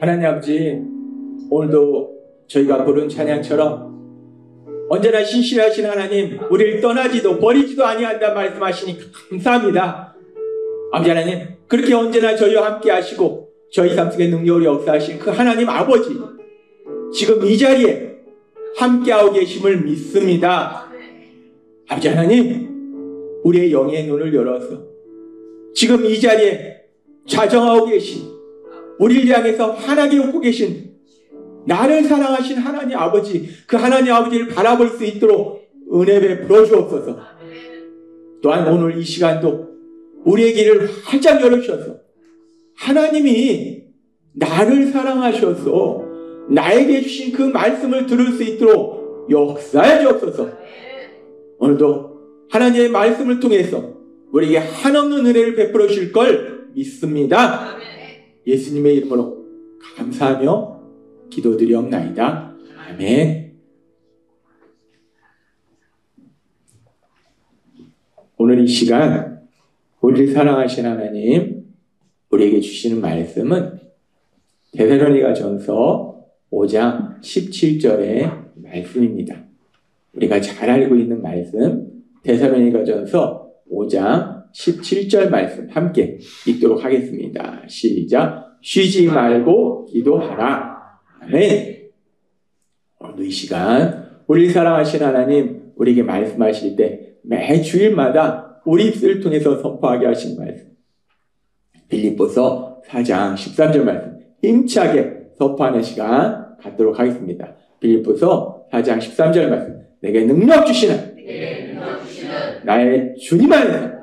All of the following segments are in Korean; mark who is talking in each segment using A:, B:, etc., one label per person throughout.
A: 하나님 아버지, 오늘도 저희가 부른 찬양처럼 언제나 신실하신 하나님, 우리를 떠나지도 버리지도 아니한다 말씀하시니 감사합니다. 아버지 하나님, 그렇게 언제나 저희와 함께 하시고 저희 삶 속에 능력으로 역사하신 그 하나님 아버지, 지금 이 자리에 함께하고 계심을 믿습니다. 아버지 하나님, 우리의 영의 눈을 열어서 지금 이 자리에 좌정하고 계신, 우리를 향해서 환하게 웃고 계신 나를 사랑하신 하나님 아버지, 그 하나님 아버지를 바라볼 수 있도록 은혜 베풀어 주옵소서. 또한 오늘 이 시간도 우리의 길을 활짝 열어주셔서 하나님이 나를 사랑하셔서 나에게 주신 그 말씀을 들을 수 있도록 역사해 주옵소서. 오늘도 하나님의 말씀을 통해서 우리에게 한없는 은혜를 베풀어 주실 걸 믿습니다. 예수님의 이름으로 감사하며 기도드리옵나이다. 아멘. 오늘 이 시간 우리를 사랑하신 하나님, 우리에게 주시는 말씀은 데살로니가전서 5장 17절의 말씀입니다. 우리가 잘 알고 있는 말씀, 데살로니가전서 5장 17절 말씀 함께 읽도록 하겠습니다. 시작. 쉬지 말고 기도하라. 아멘. 오늘도 이 시간 우리를 사랑하신 하나님, 우리에게 말씀하실 때 매 주일마다 우리 입술을 통해서 선포하게 하신 말씀, 빌립보서 4장 13절 말씀 힘차게 선포하는 시간 갖도록 하겠습니다. 빌립보서 4장 13절 말씀, 내게 능력 주시는 나의 주님 안에서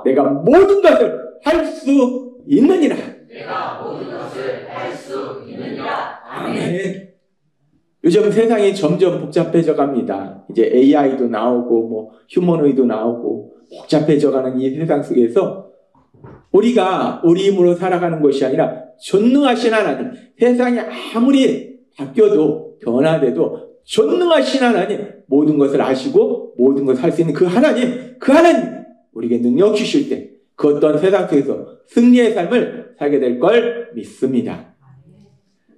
A: 내가 모든 것을 할 수 있느니라. 아멘. 요즘 세상이 점점 복잡해져 갑니다. 이제 AI도 나오고 휴머노이도 나오고 복잡해져 가는 이 세상 속에서 우리가 우리 힘으로 살아가는 것이 아니라 전능하신 하나님, 세상이 아무리 바뀌어도 변화돼도 전능하신 하나님, 모든 것을 아시고 모든 것을 할 수 있는 그 하나님 우리에게 능력 주실 때 그 어떤 세상 속에서 승리의 삶을 살게 될 걸 믿습니다.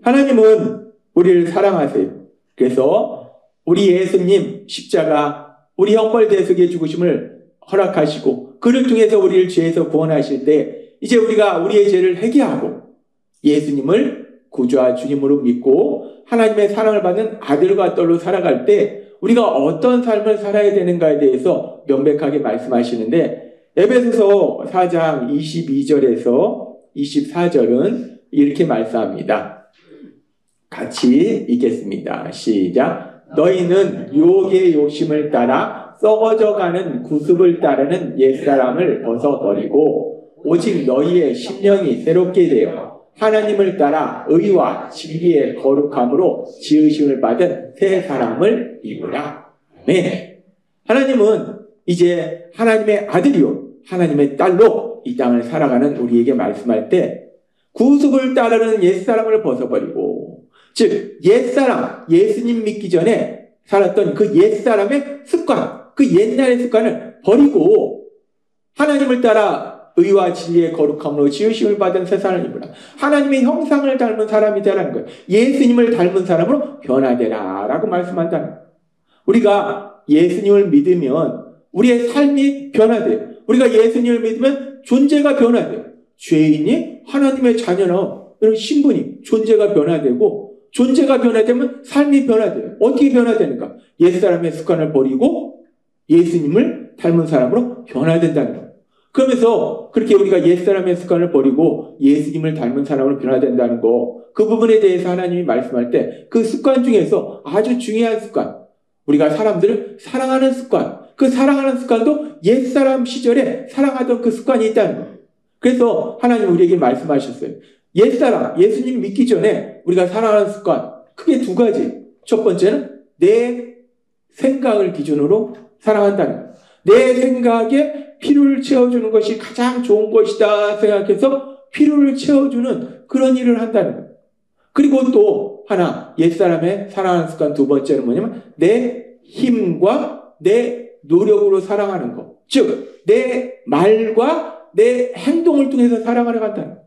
A: 하나님은 우리를 사랑하세요. 그래서 우리 예수님 십자가, 우리 형벌 대속의 죽으심을 허락하시고 그를 통해서 우리를 죄에서 구원하실 때 이제 우리가 우리의 죄를 회개하고 예수님을 구주와 주님으로 믿고 하나님의 사랑을 받는 아들과 딸로 살아갈 때 우리가 어떤 삶을 살아야 되는가에 대해서 명백하게 말씀하시는데, 에베소서 4장 22절에서 24절은 이렇게 말씀합니다. 같이 읽겠습니다. 시작. 너희는 유혹의 욕심을 따라 썩어져가는 구습을 따르는 옛사람을 벗어버리고 오직 너희의 심령이 새롭게 되어 하나님을 따라 의와 진리의 거룩함으로 지으심을 받은 새 사람을 입으라. 아멘. 하나님은 이제 하나님의 아들이요 하나님의 딸로 이 땅을 살아가는 우리에게 말씀할 때 구습을 따르는 옛사람을 벗어버리고, 즉 옛사람, 예수님 믿기 전에 살았던 그 옛사람의 습관, 그 옛날의 습관을 버리고 하나님을 따라 의와 진리의 거룩함으로 지으심을 받은 새 사람이구나. 하나님의 형상을 닮은 사람이 되라는 거예요. 예수님을 닮은 사람으로 변화되라 라고 말씀한다는 거예요. 우리가 예수님을 믿으면 우리의 삶이 변화돼요. 우리가 예수님을 믿으면 존재가 변화돼요. 죄인이 하나님의 자녀나 이런 신분이, 존재가 변화되고, 존재가 변화되면 삶이 변화돼요. 어떻게 변화되는가? 옛사람의 습관을 버리고 예수님을 닮은 사람으로 변화된다는 거예요. 그러면서 그렇게 우리가 옛사람의 습관을 버리고 예수님을 닮은 사람으로 변화된다는 거, 그 부분에 대해서 하나님이 말씀할 때 그 습관 중에서 아주 중요한 습관, 우리가 사람들을 사랑하는 습관, 그 사랑하는 습관도 옛사람 시절에 사랑하던 그 습관이 있다는 거예요. 그래서 하나님 우리에게 말씀하셨어요. 옛사람, 예수님 믿기 전에 우리가 사랑하는 습관, 크게 두 가지. 첫 번째는 내 생각을 기준으로 사랑한다는 거예요. 내 생각에 필요를 채워주는 것이 가장 좋은 것이다 생각해서 필요를 채워주는 그런 일을 한다는 거예요. 그리고 또 하나, 옛사람의 사랑하는 습관 두 번째는 뭐냐면 내 힘과 내 노력으로 사랑하는 것. 즉, 내 말과 내 행동을 통해서 사랑하러 간다는 거예요.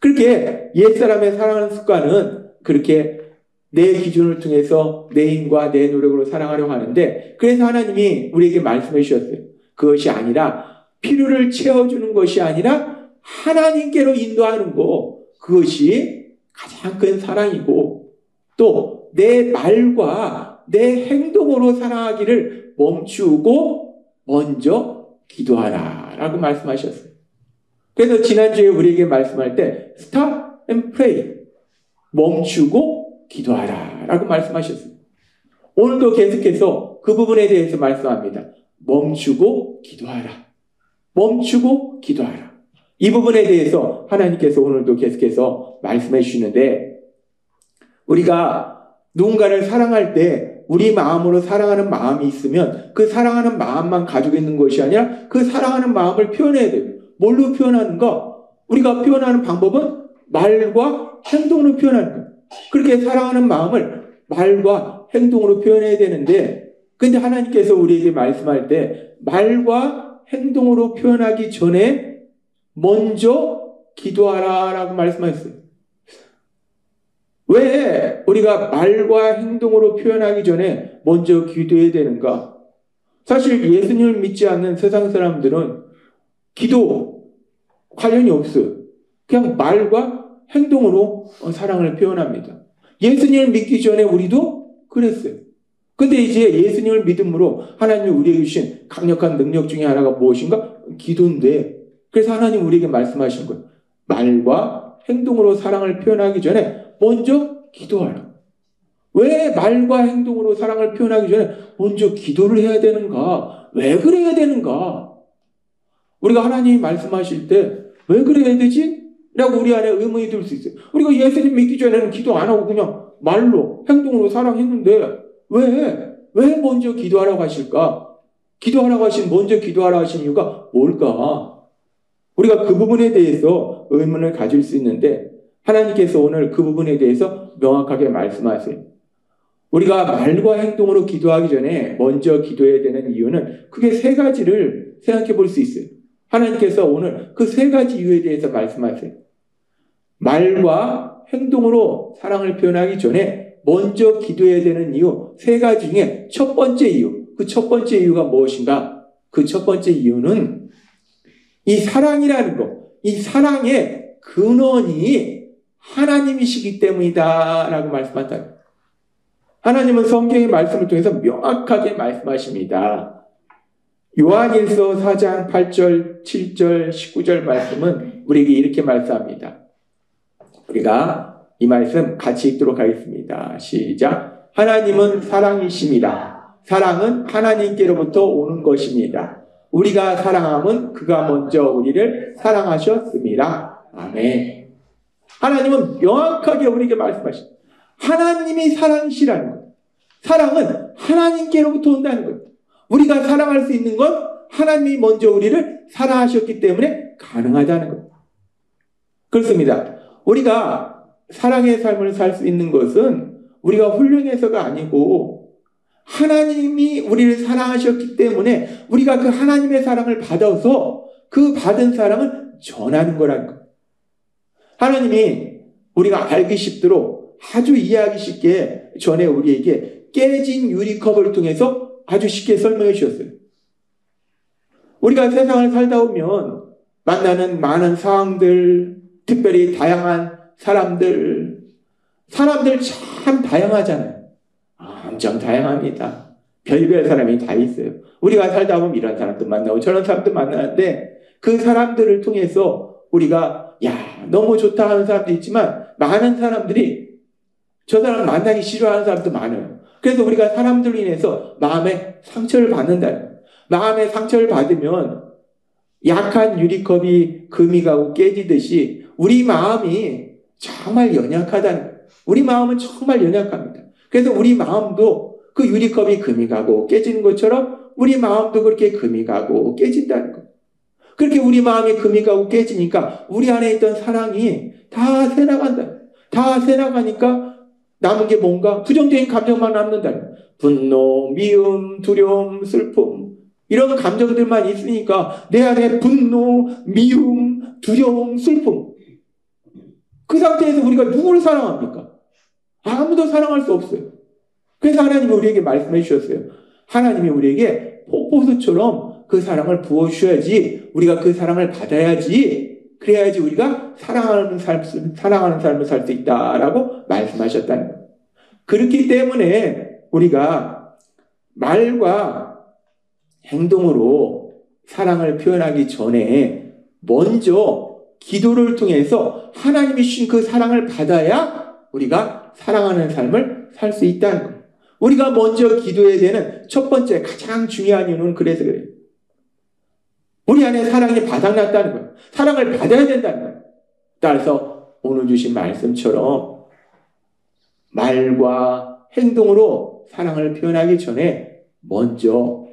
A: 그렇게 옛사람의 사랑하는 습관은 그렇게 내 기준을 통해서 내 힘과 내 노력으로 사랑하려고 하는데, 그래서 하나님이 우리에게 말씀해 주셨어요. 그것이 아니라 필요를 채워주는 것이 아니라 하나님께로 인도하는 것, 그것이 가장 큰 사랑이고, 또 내 말과 내 행동으로 사랑하기를 멈추고 먼저 기도하라 라고 말씀하셨어요. 그래서 지난주에 우리에게 말씀할 때 Stop and pray, 멈추고 기도하라 라고 말씀하셨어요. 오늘도 계속해서 그 부분에 대해서 말씀합니다. 멈추고 기도하라. 멈추고 기도하라. 이 부분에 대해서 하나님께서 오늘도 계속해서 말씀해 주시는데, 우리가 누군가를 사랑할 때 우리 마음으로 사랑하는 마음이 있으면 그 사랑하는 마음만 가지고 있는 것이 아니라 그 사랑하는 마음을 표현해야 돼요. 뭘로 표현하는가? 우리가 표현하는 방법은 말과 행동으로 표현하는 거예요. 그렇게 사랑하는 마음을 말과 행동으로 표현해야 되는데, 근데 하나님께서 우리에게 말씀할 때 말과 행동으로 표현하기 전에 먼저 기도하라 라고 말씀하셨어요. 왜 우리가 말과 행동으로 표현하기 전에 먼저 기도해야 되는가? 사실 예수님을 믿지 않는 세상 사람들은 기도 관련이 없어요. 그냥 말과 행동으로 사랑을 표현합니다. 예수님을 믿기 전에 우리도 그랬어요. 근데 이제 예수님을 믿음으로 하나님이 우리에게 주신 강력한 능력 중에 하나가 무엇인가? 기도인데, 그래서 하나님 우리에게 말씀하신 거예요. 말과 행동으로 사랑을 표현하기 전에 먼저 기도하라. 왜 말과 행동으로 사랑을 표현하기 전에 먼저 기도를 해야 되는가? 왜 그래야 되는가? 우리가 하나님이 말씀하실 때 왜 그래야 되지? 라고 우리 안에 의문이 들 수 있어요. 우리가 예수님 믿기 전에는 기도 안 하고 그냥 말로 행동으로 사랑했는데 왜 먼저 기도하라고 하실까? 기도하라고 하신, 먼저 기도하라고 하신 이유가 뭘까? 우리가 그 부분에 대해서 의문을 가질 수 있는데, 하나님께서 오늘 그 부분에 대해서 명확하게 말씀하세요. 우리가 말과 행동으로 기도하기 전에 먼저 기도해야 되는 이유는 크게 세 가지를 생각해 볼 수 있어요. 하나님께서 오늘 그 세 가지 이유에 대해서 말씀하세요. 말과 행동으로 사랑을 표현하기 전에 먼저 기도해야 되는 이유 세 가지 중에 첫 번째 이유, 그 첫 번째 이유가 무엇인가? 그 첫 번째 이유는 이 사랑이라는 것, 이 사랑의 근원이 하나님이시기 때문이다 라고 말씀한다. 하나님은 성경의 말씀을 통해서 명확하게 말씀하십니다. 요한일서 4장 8절, 7절, 19절 말씀은 우리에게 이렇게 말씀합니다. 우리가 이 말씀 같이 읽도록 하겠습니다. 시작. 하나님은 사랑이십니다. 사랑은 하나님께로부터 오는 것입니다. 우리가 사랑함은 그가 먼저 우리를 사랑하셨습니다. 아멘. 하나님은 명확하게 우리에게 말씀하십니다. 하나님이 사랑이시라는 것. 사랑은 하나님께로부터 온다는 것. 우리가 사랑할 수 있는 건 하나님이 먼저 우리를 사랑하셨기 때문에 가능하다는 것. 그렇습니다. 우리가 사랑의 삶을 살 수 있는 것은 우리가 훌륭해서가 아니고 하나님이 우리를 사랑하셨기 때문에 우리가 그 하나님의 사랑을 받아서 그 받은 사랑을 전하는 거라는 것. 하나님이 우리가 알기 쉽도록 아주 이해하기 쉽게 전에 우리에게 깨진 유리컵을 통해서 아주 쉽게 설명해 주셨어요. 우리가 세상을 살다 보면 만나는 많은 상황들, 특별히 다양한 사람들 참 다양하잖아요. 엄청 다양합니다. 별별 사람이 다 있어요. 우리가 살다 보면 이런 사람도 만나고 저런 사람도 만나는데 그 사람들을 통해서 우리가 너무 좋다 하는 사람도 있지만 많은 사람들이 저 사람 만나기 싫어하는 사람도 많아요. 그래서 우리가 사람들로 인해서 마음에 상처를 받는다. 마음에 상처를 받으면 약한 유리컵이 금이 가고 깨지듯이 우리 마음이 정말 연약하다는 거예요. 우리 마음은 정말 연약합니다. 그래서 우리 마음도 그 유리컵이 금이 가고 깨지는 것처럼 우리 마음도 그렇게 금이 가고 깨진다는 거예요. 그렇게 우리 마음이 금이 가고 깨지니까 우리 안에 있던 사랑이 다 새나간다. 다 새나가니까 남은 게 뭔가 부정적인 감정만 남는다. 분노, 미움, 두려움, 슬픔 이런 감정들만 있으니까 내 안에 분노, 미움, 두려움, 슬픔 그 상태에서 우리가 누구를 사랑합니까? 아무도 사랑할 수 없어요. 그래서 하나님이 우리에게 말씀해 주셨어요. 하나님이 우리에게 폭포수처럼 그 사랑을 부어주셔야지 우리가 그 사랑을 받아야지 그래야지 우리가 사랑하는 삶을 살 수 있다라고 말씀하셨다는 거예요. 그렇기 때문에 우리가 말과 행동으로 사랑을 표현하기 전에 먼저 기도를 통해서 하나님이 주신 그 사랑을 받아야 우리가 사랑하는 삶을 살 수 있다는 거예요. 우리가 먼저 기도해야 되는 첫 번째 가장 중요한 이유는 그래서 그래요. 우리 안에 사랑이 바닥났다는 거예요. 사랑을 받아야 된다는 거예요. 따라서 오늘 주신 말씀처럼 말과 행동으로 사랑을 표현하기 전에 먼저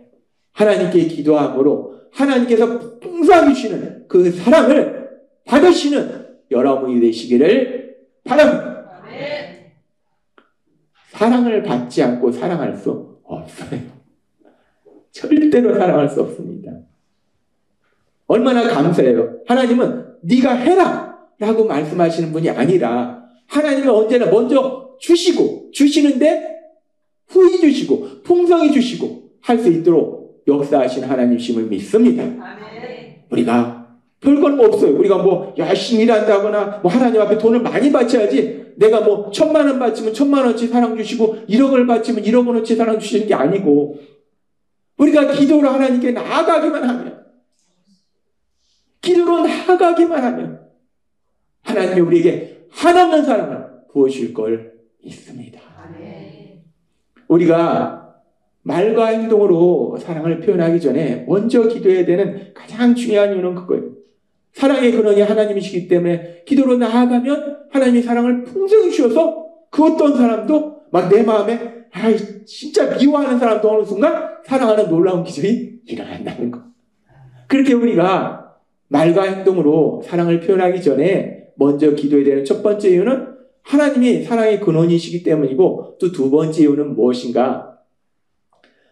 A: 하나님께 기도함으로 하나님께서 풍성하게 주시는 그 사랑을 받으시는 여러분이 되시기를 바랍니다. 아멘. 사랑을 받지 않고 사랑할 수 없어요. 절대로 사랑할 수 없습니다. 얼마나 감사해요. 하나님은 네가 해라 라고 말씀하시는 분이 아니라 하나님은 언제나 먼저 주시고 주시는데 후히 주시고 풍성히 주시고 할 수 있도록 역사하신 하나님이심을 믿습니다. 아멘. 우리가 별건 없어요. 우리가 뭐 열심히 일한다거나 뭐 하나님 앞에 돈을 많이 바쳐야지 내가 뭐 1,000,000원 바치면 1,000,000원어치 사랑 주시고 1억을 바치면 1억원어치 사랑 주시는 게 아니고 우리가 기도로 하나님께 나아가기만 하면 기도로 나아가기만 하면 하나님이 우리에게 한없는 사랑을 부어주실 걸 믿습니다. 우리가 말과 행동으로 사랑을 표현하기 전에 먼저 기도해야 되는 가장 중요한 이유는 그거예요. 사랑의 근원이 하나님이시기 때문에 기도로 나아가면 하나님이 사랑을 풍성히 주셔서 그 어떤 사람도 막 내 마음에 진짜 미워하는 사람도 어느 순간 사랑하는 놀라운 기적이 일어난다는 거. 그렇게 우리가 말과 행동으로 사랑을 표현하기 전에 먼저 기도해야 되는 첫 번째 이유는 하나님이 사랑의 근원이시기 때문이고 또 두 번째 이유는 무엇인가?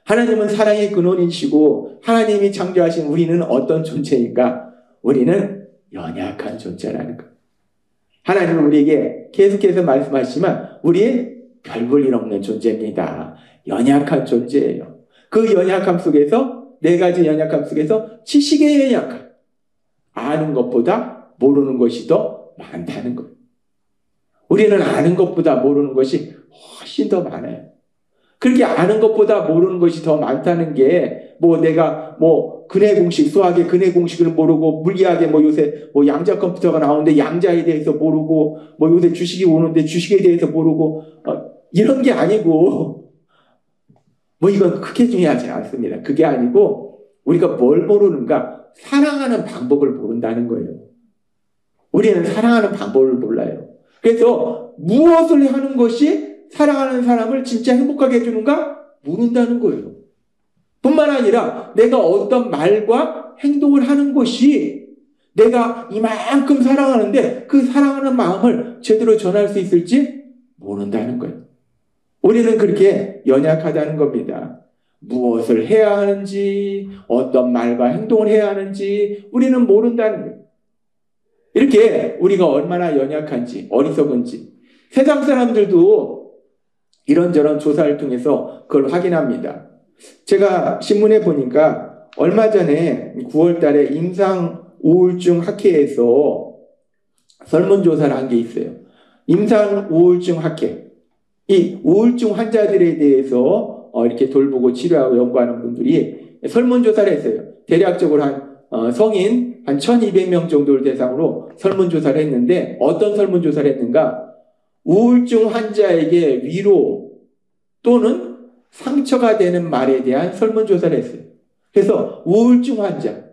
A: 하나님은 사랑의 근원이시고 하나님이 창조하신 우리는 어떤 존재인가? 우리는 연약한 존재라는 것. 하나님은 우리에게 계속해서 말씀하시지만 우리의 별 볼 일 없는 존재입니다. 연약한 존재예요. 그 연약함 속에서 네 가지 연약함 속에서 지식의 연약함. 아는 것보다 모르는 것이 더 많다는 거예요. 우리는 아는 것보다 모르는 것이 훨씬 더 많아요. 그렇게 아는 것보다 모르는 것이 더 많다는 게 뭐 내가 뭐 근해 공식, 수학의 근해 공식을 모르고 물리학에 뭐 요새 뭐 양자 컴퓨터가 나오는데 양자에 대해서 모르고 뭐 요새 주식이 오는데 주식에 대해서 모르고 이런 게 아니고 뭐 이건 크게 중요하지 않습니다. 그게 아니고 우리가 뭘 모르는가? 사랑하는 방법을 모른다는 거예요. 우리는 사랑하는 방법을 몰라요. 그래서 무엇을 하는 것이 사랑하는 사람을 진짜 행복하게 해주는가? 모른다는 거예요. 뿐만 아니라 내가 어떤 말과 행동을 하는 것이 내가 이만큼 사랑하는데 그 사랑하는 마음을 제대로 전할 수 있을지 모른다는 거예요. 우리는 그렇게 연약하다는 겁니다. 무엇을 해야 하는지, 어떤 말과 행동을 해야 하는지 우리는 모른다는 거예요. 이렇게 우리가 얼마나 연약한지, 어리석은지 세상 사람들도 이런저런 조사를 통해서 그걸 확인합니다. 제가 신문에 보니까 얼마 전에 9월 달에 임상 우울증 학회에서 설문조사를 한 게 있어요. 임상 우울증 학회. 이 우울증 환자들에 대해서 이렇게 돌보고 치료하고 연구하는 분들이 설문조사를 했어요. 대략적으로 성인 한 1,200명 정도를 대상으로 설문조사를 했는데 어떤 설문조사를 했는가? 우울증 환자에게 위로 또는 상처가 되는 말에 대한 설문조사를 했어요. 그래서 우울증 환자,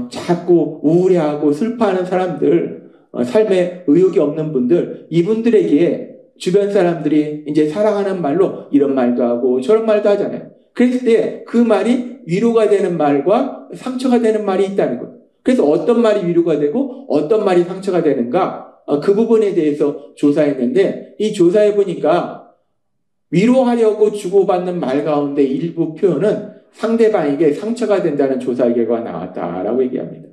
A: 자꾸 우울해하고 슬퍼하는 사람들, 삶에 의욕이 없는 분들, 이분들에게 주변 사람들이 이제 사랑하는 말로 이런 말도 하고 저런 말도 하잖아요. 그랬을 때 그 말이 위로가 되는 말과 상처가 되는 말이 있다는 거예요. 그래서 어떤 말이 위로가 되고 어떤 말이 상처가 되는가 그 부분에 대해서 조사했는데 이 조사해 보니까 위로하려고 주고받는 말 가운데 일부 표현은 상대방에게 상처가 된다는 조사 결과가 나왔다라고 얘기합니다.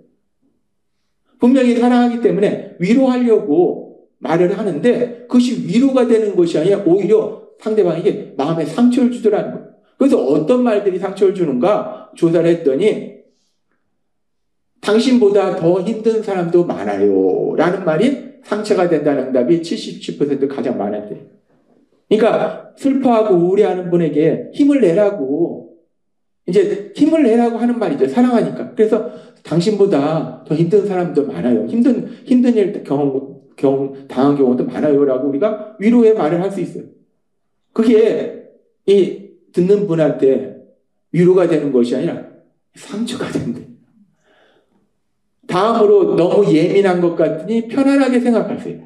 A: 분명히 사랑하기 때문에 위로하려고 말을 하는데 그것이 위로가 되는 것이 아니라 오히려 상대방에게 마음에 상처를 주더라는 거예요. 그래서 어떤 말들이 상처를 주는가 조사를 했더니 당신보다 더 힘든 사람도 많아요 라는 말이 상처가 된다는 응답이 77% 가장 많았대요. 그러니까 슬퍼하고 우울해하는 분에게 힘을 내라고 이제 힘을 내라고 하는 말이죠. 사랑하니까. 그래서 당신보다 더 힘든 사람도 많아요. 힘든 일 당한 경우도 많아요 라고 우리가 위로의 말을 할 수 있어요. 그게 이 듣는 분한테 위로가 되는 것이 아니라 상처가 된대. 다음으로 너무 예민한 것 같으니 편안하게 생각하세요.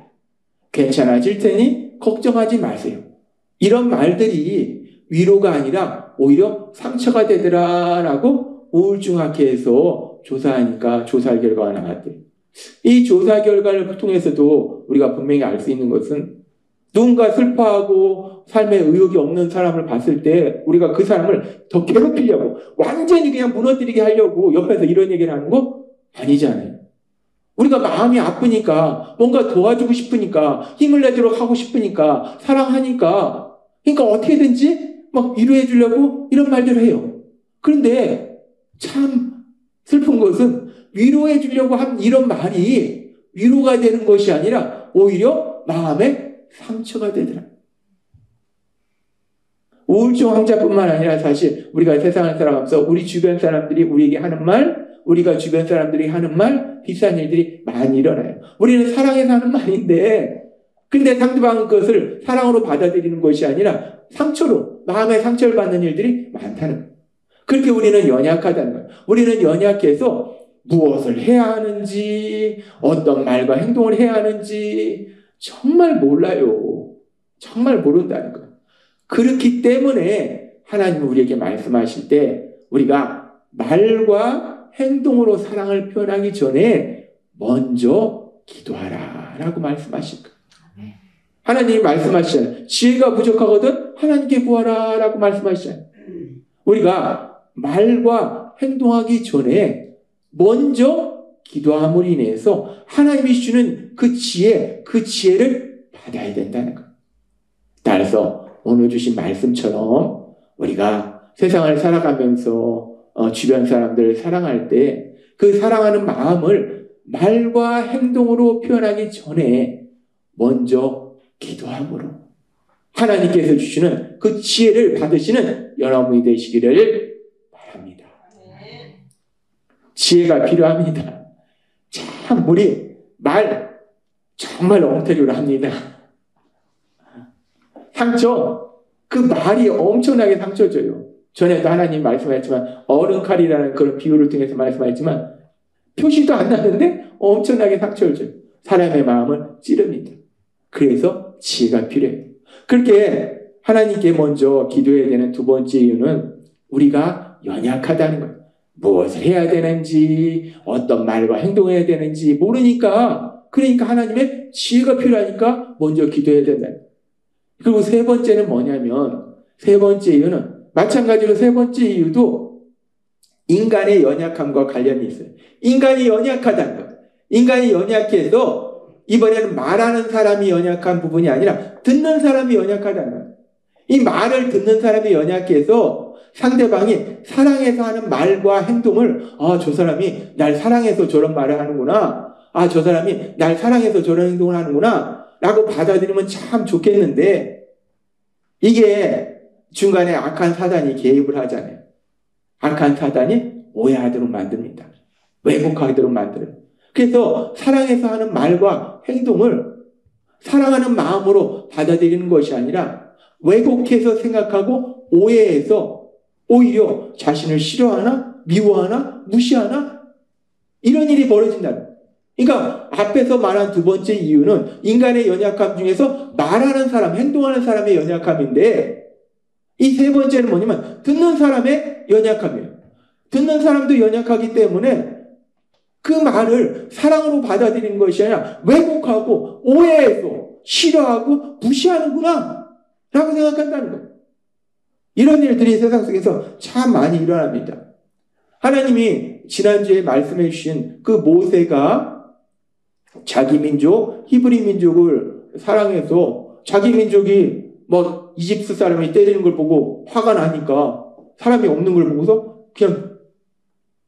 A: 괜찮아질 테니 걱정하지 마세요. 이런 말들이 위로가 아니라 오히려 상처가 되더라라고 우울증학회에서 조사하니까 조사 결과가 나왔대요. 이 조사 결과를 통해서도 우리가 분명히 알 수 있는 것은 누군가 슬퍼하고 삶에 의욕이 없는 사람을 봤을 때 우리가 그 사람을 더 괴롭히려고 완전히 그냥 무너뜨리게 하려고 옆에서 이런 얘기를 하는 거 아니잖아요. 우리가 마음이 아프니까 뭔가 도와주고 싶으니까 힘을 내도록 하고 싶으니까 사랑하니까 그러니까 어떻게든지 막 위로해 주려고 이런 말들을 해요. 그런데 참 슬픈 것은 위로해 주려고 한 이런 말이 위로가 되는 것이 아니라 오히려 마음에 상처가 되더라. 우울증 환자뿐만 아니라 사실 우리가 세상을 살아가면서 우리 주변 사람들이 우리에게 하는 말, 우리가 주변 사람들이 하는 말, 비슷한 일들이 많이 일어나요. 우리는 사랑해서 하는 말인데 근데 상대방은 그것을 사랑으로 받아들이는 것이 아니라 상처로, 마음의 상처를 받는 일들이 많다는 거예요. 그렇게 우리는 연약하다는 거예요. 우리는 연약해서 무엇을 해야 하는지, 어떤 말과 행동을 해야 하는지 정말 몰라요. 정말 모른다는 거예요. 그렇기 때문에 하나님은 우리에게 말씀하실 때 우리가 말과 행동으로 사랑을 표현하기 전에 먼저 기도하라 라고 말씀하실 거예요. 하나님이 말씀하시잖아요. 지혜가 부족하거든 하나님께 구하라 라고 말씀하시잖아요. 우리가 말과 행동하기 전에 먼저 기도함으로 인해서 하나님이 주시는 그 지혜를 받아야 된다는 거예요. 따라서 오늘 주신 말씀처럼 우리가 세상을 살아가면서 주변 사람들을 사랑할 때 그 사랑하는 마음을 말과 행동으로 표현하기 전에 먼저 기도함으로 하나님께서 주시는 그 지혜를 받으시는 여러분이 되시기를 바랍니다. 지혜가 필요합니다. 참 우리 말 정말 엉터리로 합니다. 상처, 그 말이 엄청나게 상처 줘요. 전에도 하나님 말씀하셨지만 어른칼이라는 그런 비유를 통해서 말씀하셨지만 표시도 안 나는데 엄청나게 상처를 줘요. 사람의 마음을 찌릅니다. 그래서 지혜가 필요해요. 그렇게 하나님께 먼저 기도해야 되는 두 번째 이유는 우리가 연약하다는 거예요. 무엇을 해야 되는지, 어떤 말과 행동해야 되는지 모르니까, 그러니까 하나님의 지혜가 필요하니까 먼저 기도해야 된다. 그리고 세 번째는 뭐냐면, 세 번째 이유는 마찬가지로 세 번째 이유도 인간의 연약함과 관련이 있어요. 인간이 연약하다는 거예요. 인간이 연약해서 이번에는 말하는 사람이 연약한 부분이 아니라 듣는 사람이 연약하다는 거예요. 이 말을 듣는 사람이 연약해서 상대방이 사랑해서 하는 말과 행동을 저 사람이 날 사랑해서 저런 말을 하는구나. 저 사람이 날 사랑해서 저런 행동을 하는구나. 라고 받아들이면 참 좋겠는데 이게 중간에 악한 사단이 개입을 하잖아요. 악한 사단이 오해하도록 만듭니다. 왜곡하도록 만들어요. 그래서 사랑해서 하는 말과 행동을 사랑하는 마음으로 받아들이는 것이 아니라 왜곡해서 생각하고 오해해서 오히려 자신을 싫어하나 미워하나 무시하나 이런 일이 벌어진다는 거예요. 그러니까 앞에서 말한 두 번째 이유는 인간의 연약함 중에서 말하는 사람, 행동하는 사람의 연약함인데 이 세 번째는 뭐냐면 듣는 사람의 연약함이에요. 듣는 사람도 연약하기 때문에 그 말을 사랑으로 받아들이는 것이 아니라 왜곡하고 오해해서 싫어하고 무시하는구나 라고 생각한다는 거예요. 이런 일들이 세상 속에서 참 많이 일어납니다. 하나님이 지난주에 말씀해 주신 그 모세가 자기 민족, 히브리 민족을 사랑해서 자기 민족이 뭐 이집트 사람이 때리는 걸 보고 화가 나니까 사람이 없는 걸 보고서 그냥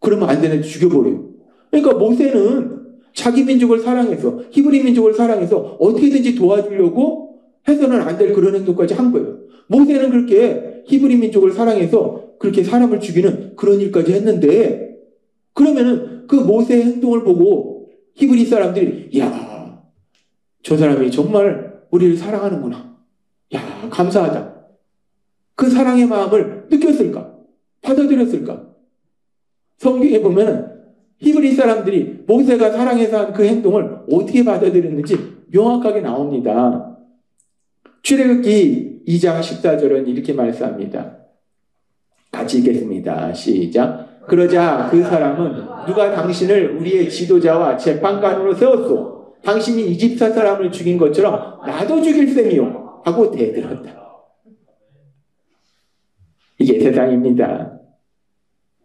A: 그러면 안 되는데 죽여버려요. 그러니까 모세는 자기 민족을 사랑해서 히브리 민족을 사랑해서 어떻게든지 도와주려고 해서는 안 될 그런 행동까지 한 거예요. 모세는 그렇게 히브리 민족을 사랑해서 그렇게 사람을 죽이는 그런 일까지 했는데 그러면은 그 모세의 행동을 보고 히브리 사람들이 야, 저 사람이 정말 우리를 사랑하는구나. 야, 감사하다. 그 사랑의 마음을 느꼈을까? 받아들였을까? 성경에 보면 히브리 사람들이 모세가 사랑해서 한 그 행동을 어떻게 받아들였는지 명확하게 나옵니다. 출애굽기 2장 14절은 이렇게 말씀합니다. 같이 읽겠습니다. 시작. 그러자 그 사람은 누가 당신을 우리의 지도자와 재판관으로 세웠소? 당신이 이집트 사람을 죽인 것처럼 나도 죽일 셈이요 하고 대들었다. 이게 세상입니다.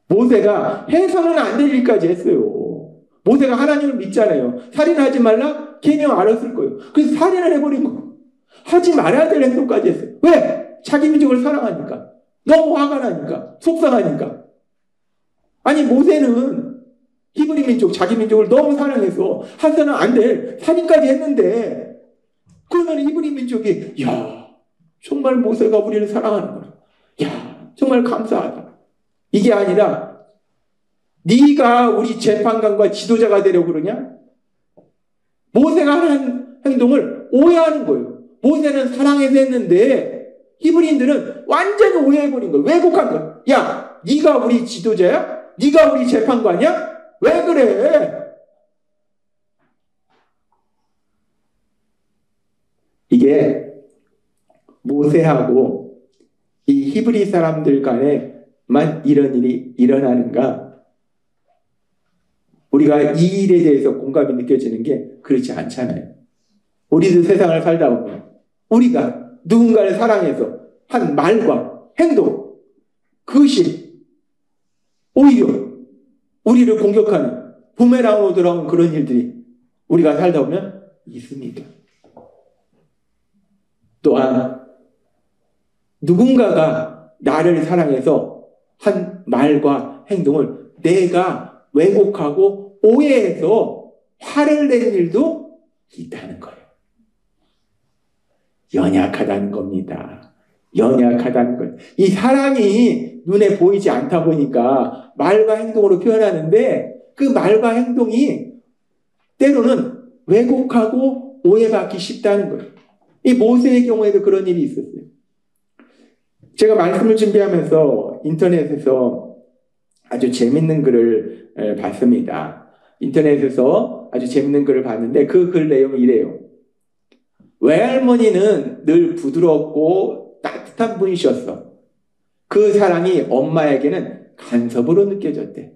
A: 모세가 해서는 안 될 일까지 했어요. 모세가 하나님을 믿잖아요. 살인하지 말라? 걔는 알았을 거예요. 그래서 살인을 해버린 거예요. 하지 말아야 될 행동까지 했어요. 왜? 자기 민족을 사랑하니까. 너무 화가 나니까. 속상하니까. 아니 모세는 히브리 민족, 자기 민족을 너무 사랑해서 해서는 안 될 살인까지 했는데 그러면 히브리 민족이 야 정말 모세가 우리를 사랑하는구나. 야 정말 감사하다. 이게 아니라 네가 우리 재판관과 지도자가 되려고 그러냐? 모세가 하는 행동을 오해하는 거예요. 모세는 사랑해서 했는데 히브리인들은 완전히 오해해버린 거예요. 왜곡한 거예요. 야 네가 우리 지도자야? 네가 우리 재판관이야? 왜 그래? 이게 모세하고 이 히브리 사람들 간에만 이런 일이 일어나는가? 우리가 이 일에 대해서 공감이 느껴지는 게 그렇지 않잖아요. 우리도 세상을 살다 보면 우리가 누군가를 사랑해서 한 말과 행동, 그것이 오히려 우리를 공격하는 부메랑으로 돌아온 그런 일들이 우리가 살다 보면 있습니다. 또한 누군가가 나를 사랑해서 한 말과 행동을 내가 왜곡하고 오해해서 화를 낸 일도 있다는 거예요. 연약하다는 겁니다. 연약하다는 거예요. 이 사랑이 눈에 보이지 않다 보니까 말과 행동으로 표현하는데 그 말과 행동이 때로는 왜곡하고 오해받기 쉽다는 거예요. 이 모세의 경우에도 그런 일이 있었어요. 제가 말씀을 준비하면서 인터넷에서 아주 재밌는 글을 봤습니다. 인터넷에서 아주 재밌는 글을 봤는데 그 글 내용이 이래요. 외할머니는 늘 부드럽고 따뜻한 분이셨어. 그 사랑이 엄마에게는 간섭으로 느껴졌대.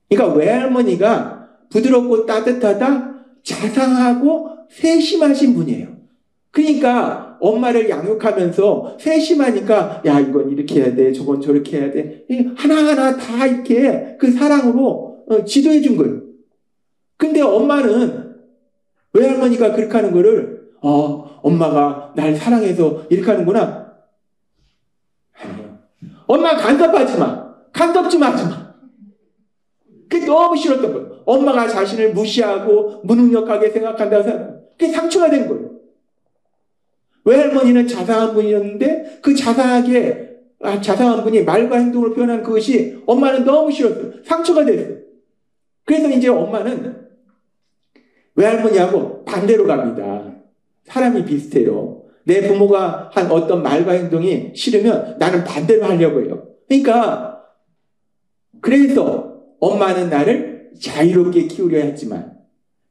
A: 그러니까 외할머니가 부드럽고 따뜻하다, 자상하고 세심하신 분이에요. 그러니까 엄마를 양육하면서 세심하니까 야 이건 이렇게 해야 돼, 저건 저렇게 해야 돼. 하나하나 다 이렇게 그 사랑으로 지도해 준 거예요. 근데 엄마는 외할머니가 그렇게 하는 거를 엄마가 날 사랑해서 이렇게 하는구나. 아니요. 엄마 간섭하지 마. 간섭 좀 하지 마. 그게 너무 싫었던 거예요. 엄마가 자신을 무시하고 무능력하게 생각한다고 생각해요. 그게 상처가 된 거예요. 외할머니는 자상한 분이었는데 그 자상한 분이 말과 행동으로 표현한 그것이 엄마는 너무 싫었어요. 상처가 됐어요. 그래서 이제 엄마는 외할머니하고 반대로 갑니다. 사람이 비슷해요. 내 부모가 한 어떤 말과 행동이 싫으면 나는 반대로 하려고 해요. 그러니까 그래서 엄마는 나를 자유롭게 키우려 했지만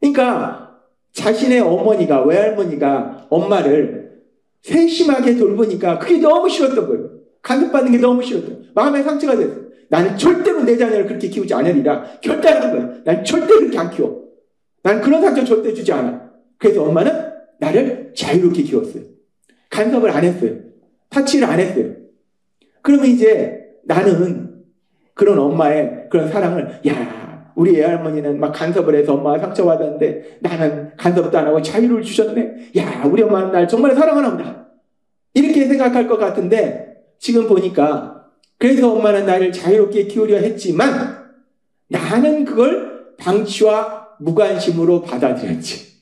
A: 그러니까 자신의 어머니가 외할머니가 엄마를 세심하게 돌보니까 그게 너무 싫었던 거예요. 간섭받는 게 너무 싫었던 거예요. 마음에 상처가 됐어요. 나는 절대로 내 자녀를 그렇게 키우지 않으리라 결단한 거예요. 난 절대 그렇게 안 키워. 난 그런 상처 절대 주지 않아. 그래서 엄마는 나를 자유롭게 키웠어요. 간섭을 안 했어요. 타치를 안 했어요. 그러면 이제 나는 그런 엄마의 그런 사랑을 야 우리 애할머니는 막 간섭을 해서 엄마가 상처받았는데 나는 간섭도 안 하고 자유를 주셨네. 야, 우리 엄마는 날 정말 사랑하나 보다. 이렇게 생각할 것 같은데 지금 보니까 그래서 엄마는 나를 자유롭게 키우려 했지만 나는 그걸 방치와 무관심으로 받아들였지.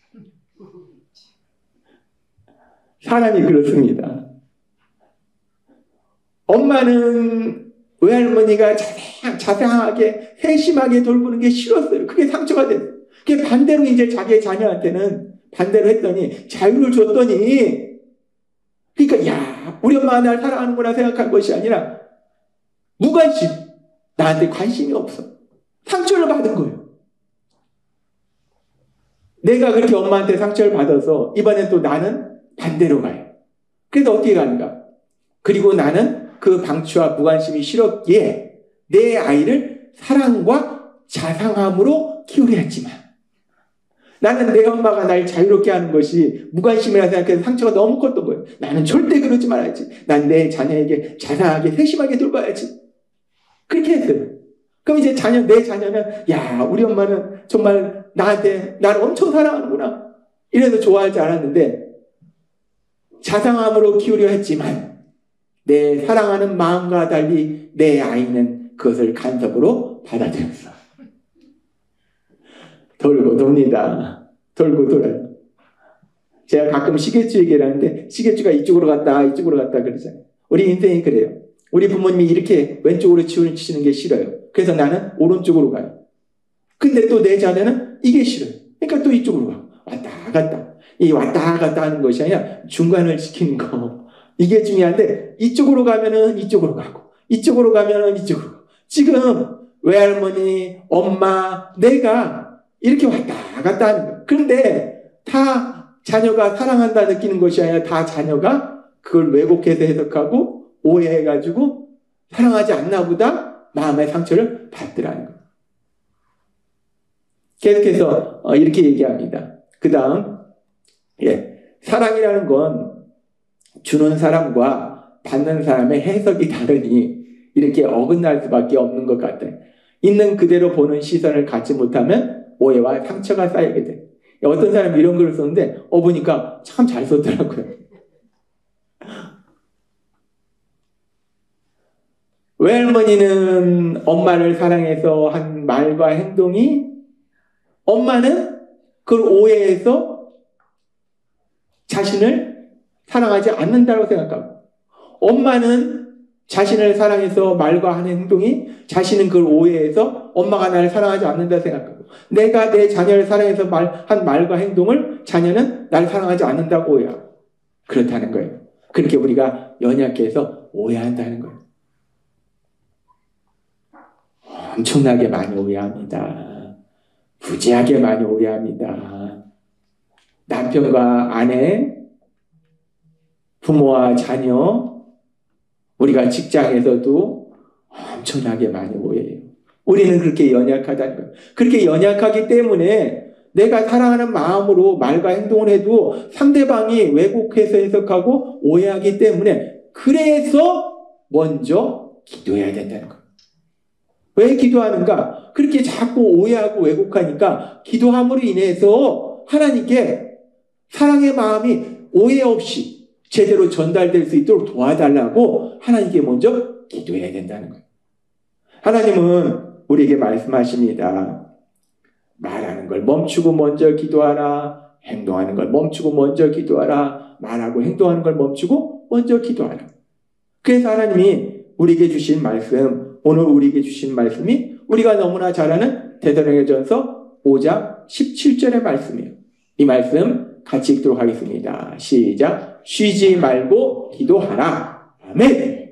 A: 사람이 그렇습니다. 엄마는 외할머니가 자상하게 세심하게 돌보는 게 싫었어요. 그게 상처가 됐어요. 그게 반대로 이제 자기의 자녀한테는 반대로 했더니 자유를 줬더니 그러니까 야, 우리 엄마가 날 사랑하는구나 생각한 것이 아니라 무관심. 나한테 관심이 없어. 상처를 받은 거예요. 내가 그렇게 엄마한테 상처를 받아서 이번엔 또 나는 반대로 가요. 그래서 어떻게 가는가? 그리고 나는 그 방치와 무관심이 싫었기에 내 아이를 사랑과 자상함으로 키우려 했지만 나는 내 엄마가 날 자유롭게 하는 것이 무관심이라 생각해서 상처가 너무 컸던 거예요. 나는 절대 그러지 말아야지. 난 내 자녀에게 자상하게 세심하게 돌봐야지. 그렇게 했어요. 그럼 이제 내 자녀는 야, 우리 엄마는 정말 나한테 나를 엄청 사랑하는구나. 이래서 좋아하지 않았는데 자상함으로 키우려 했지만 내 사랑하는 마음과 달리 내 아이는 그것을 간섭으로 받아들였어. 돌고 돕니다. 돌고 돌아요. 제가 가끔 시계추 얘기를 하는데 시계추가 이쪽으로 갔다 이쪽으로 갔다 그러잖아요. 우리 인생이 그래요. 우리 부모님이 이렇게 왼쪽으로 치시는 게 싫어요. 그래서 나는 오른쪽으로 가요. 근데 또 내 자녀는 이게 싫어요. 그러니까 또 이쪽으로 가. 왔다 갔다. 이 왔다 갔다 하는 것이 아니라 중간을 지키는 거. 이게 중요한데 이쪽으로 가면은 이쪽으로 가고 이쪽으로 가면은 이쪽으로 가고. 지금 외할머니, 엄마, 내가 이렇게 왔다 갔다 하는 거예요. 그런데 다 자녀가 사랑한다 느끼는 것이 아니라 다 자녀가 그걸 왜곡해서 해석하고 오해해가지고 사랑하지 않나 보다 마음의 상처를 받더라는 거예요. 계속해서 이렇게 얘기합니다. 그 다음 사랑이라는 건 주는 사람과 받는 사람의 해석이 다르니 이렇게 어긋날 수밖에 없는 것 같아요. 있는 그대로 보는 시선을 갖지 못하면 오해와 상처가 쌓이게 돼. 어떤 사람이 이런 글을 썼는데 보니까 참 잘 썼더라고요. 외할머니는 엄마를 사랑해서 한 말과 행동이 엄마는 그걸 오해해서 자신을 사랑하지 않는다고 생각하고 나는 자신을 사랑해서 말과 하는 행동이 자신은 그걸 오해해서 엄마가 나를 사랑하지 않는다 생각하고 내가 내 자녀를 사랑해서 한 말과 행동을 자녀는 나를 사랑하지 않는다고 오해하고 그렇다는 거예요. 그렇게 우리가 연약해서 오해한다는 거예요. 엄청나게 많이 오해합니다. 부지하게 많이 오해합니다. 남편과 아내, 부모와 자녀, 우리가 직장에서도 엄청나게 많이 오해해요. 우리는 그렇게 연약하다는 거예요. 그렇게 연약하기 때문에 내가 사랑하는 마음으로 말과 행동을 해도 상대방이 왜곡해서 해석하고 오해하기 때문에 그래서 먼저 기도해야 된다는 거예요. 왜 기도하는가? 그렇게 자꾸 오해하고 왜곡하니까 기도함으로 인해서 하나님께 사랑의 마음이 오해 없이 제대로 전달될 수 있도록 도와달라고 하나님께 먼저 기도해야 된다는 거예요. 하나님은 우리에게 말씀하십니다. 말하는 걸 멈추고 먼저 기도하라. 행동하는 걸 멈추고 먼저 기도하라. 말하고 행동하는 걸 멈추고 먼저 기도하라. 그래서 하나님이 우리에게 주신 말씀, 오늘 우리에게 주신 말씀이 우리가 너무나 잘 아는 데살로니가전서 5장 17절의 말씀이에요. 이 말씀 같이 읽도록 하겠습니다. 시작. 쉬지 말고 기도하라. 아멘.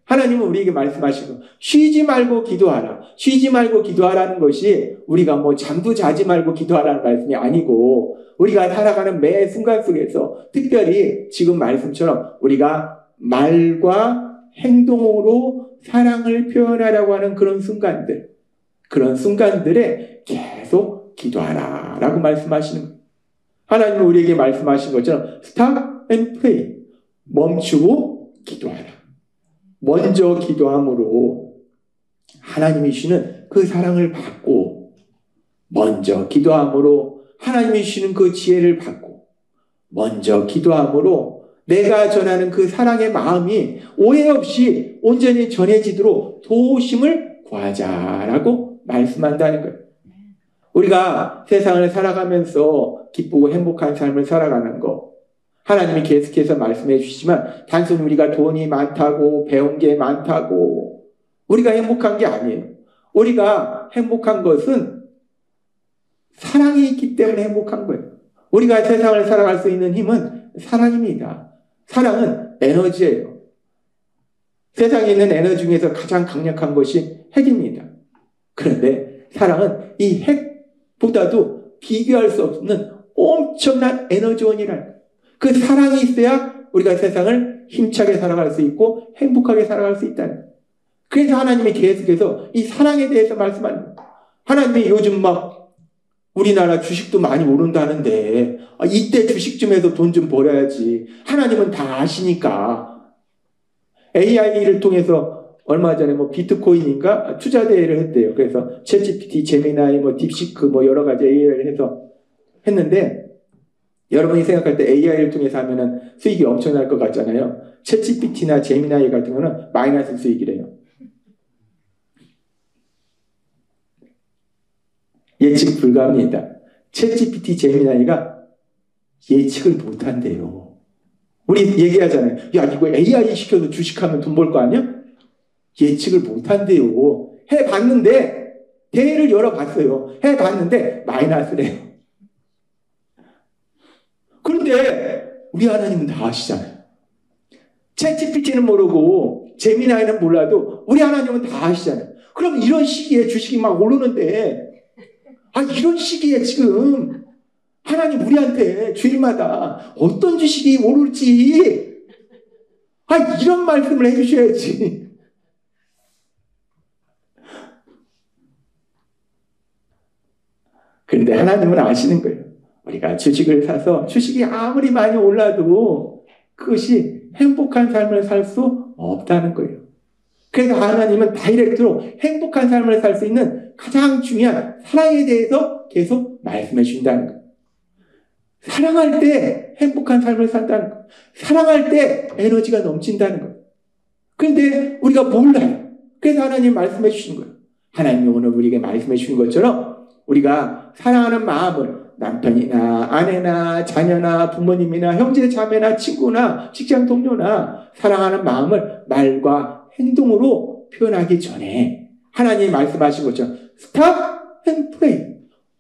A: 하나님은 우리에게 말씀하시고 쉬지 말고 기도하라. 쉬지 말고 기도하라는 것이 우리가 잠도 자지 말고 기도하라는 말씀이 아니고 우리가 살아가는 매 순간 속에서 특별히 지금 말씀처럼 우리가 말과 행동으로 사랑을 표현하려고 하는 그런 순간들에 계속 기도하라 라고 말씀하시는 거예요. 하나님은 우리에게 말씀하신 것처럼 stop and pray. 멈추고 기도하라. 먼저 기도함으로 하나님이 주시는 그 사랑을 받고 먼저 기도함으로 하나님이 주시는 그 지혜를 받고, 먼저 기도함으로 내가 전하는 그 사랑의 마음이 오해 없이 온전히 전해지도록 도우심을 구하자라고 말씀한다는 거예요. 우리가 세상을 살아가면서 기쁘고 행복한 삶을 살아가는 거, 하나님이 계속해서 말씀해 주시지만 단순히 우리가 돈이 많다고 배운 게 많다고 우리가 행복한 게 아니에요. 우리가 행복한 것은 사랑이 있기 때문에 행복한 거예요. 우리가 세상을 살아갈 수 있는 힘은 사랑입니다. 사랑은 에너지예요. 세상에 있는 에너지 중에서 가장 강력한 것이 핵입니다. 그런데 사랑은 이 핵보다도 비교할 수 없는 엄청난 에너지원이라는 거예요. 그 사랑이 있어야 우리가 세상을 힘차게 살아갈 수 있고 행복하게 살아갈 수 있다는 거예요. 그래서 하나님이 계속해서 이 사랑에 대해서 말씀하는 거예요. 하나님이 요즘 막 우리나라 주식도 많이 오른다는데 이때 주식 좀 해서 돈 좀 벌어야지. 하나님은 다 아시니까. AI를 통해서 얼마 전에 뭐 비트코인인가 투자 대회를 했대요. 그래서 챗GPT, 제미나이, 뭐 딥시크 뭐 여러 가지 AI를 해서 했는데 여러분이 생각할 때 AI를 통해서 하면은 수익이 엄청날 것 같잖아요. 챗GPT나 제미나이 같은 거는 마이너스 수익이래요. 예측 불가합니다. 챗GPT, 제미나이가 예측을 못한대요. 우리 얘기하잖아요. 야, 이거 AI 시켜서 주식하면 돈 벌 거 아니야? 예측을 못한대요. 해봤는데 대회를 열어봤어요. 해봤는데 마이너스래요. 그런데 우리 하나님은 다 아시잖아요. 챗GPT는 모르고 제미나이는 몰라도 우리 하나님은 다 아시잖아요. 그럼 이런 시기에 주식이 막 오르는데 이런 시기에 지금 하나님 우리한테 주일마다 어떤 주식이 오를지 이런 말씀을 해주셔야지. 그런데 하나님은 아시는 거예요. 우리가 주식을 사서 주식이 아무리 많이 올라도 그것이 행복한 삶을 살 수 없다는 거예요. 그래서 하나님은 다이렉트로 행복한 삶을 살 수 있는 가장 중요한 사랑에 대해서 계속 말씀해 주신다는 거예요. 사랑할 때 행복한 삶을 산다는 거예요. 사랑할 때 에너지가 넘친다는 거예요. 그런데 우리가 몰라요. 그래서 하나님 말씀해 주신 거예요. 하나님이 오늘 우리에게 말씀해 주신 것처럼 우리가 사랑하는 마음을 남편이나 아내나 자녀나 부모님이나 형제 자매나 친구나 직장 동료나 사랑하는 마음을 말과 행동으로 표현하기 전에 하나님이 말씀하신 것처럼 Stop and pray.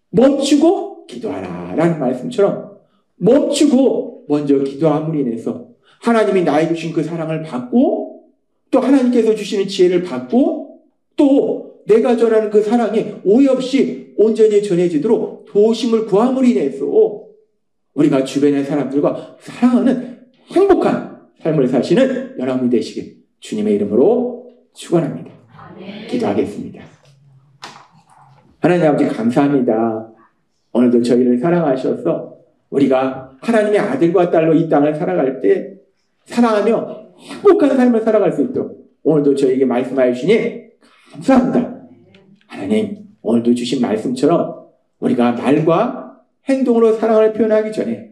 A: 멈추고 기도하라 라는 말씀처럼 멈추고 먼저 기도함으로 인해서 하나님이 나에게 주신 그 사랑을 받고 또 하나님께서 주시는 지혜를 받고 또 내가 전하는 그 사랑이 오해 없이 온전히 전해지도록 도우심을 구함으로 인해서 우리가 주변의 사람들과 사랑하는 행복한 삶을 사시는 여러분이 되시길 주님의 이름으로 축원합니다. 기도하겠습니다. 하나님 아버지 감사합니다. 오늘도 저희를 사랑하셔서 우리가 하나님의 아들과 딸로 이 땅을 살아갈 때 사랑하며 행복한 삶을 살아갈 수 있도록 오늘도 저희에게 말씀하여 주시니 감사합니다. 하나님 오늘도 주신 말씀처럼 우리가 말과 행동으로 사랑을 표현하기 전에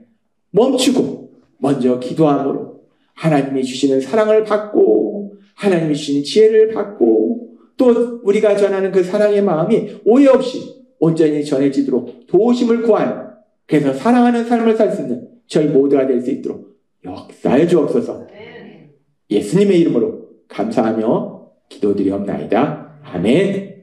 A: 멈추고 먼저 기도함으로 하나님이 주시는 사랑을 받고 하나님이 주시는 지혜를 받고 또 우리가 전하는 그 사랑의 마음이 오해 없이 온전히 전해지도록 도우심을 구하는 그래서 사랑하는 삶을 살 수 있는 저희 모두가 될 수 있도록 역사해 주옵소서. 예수님의 이름으로 감사하며 기도드리옵나이다. 아멘.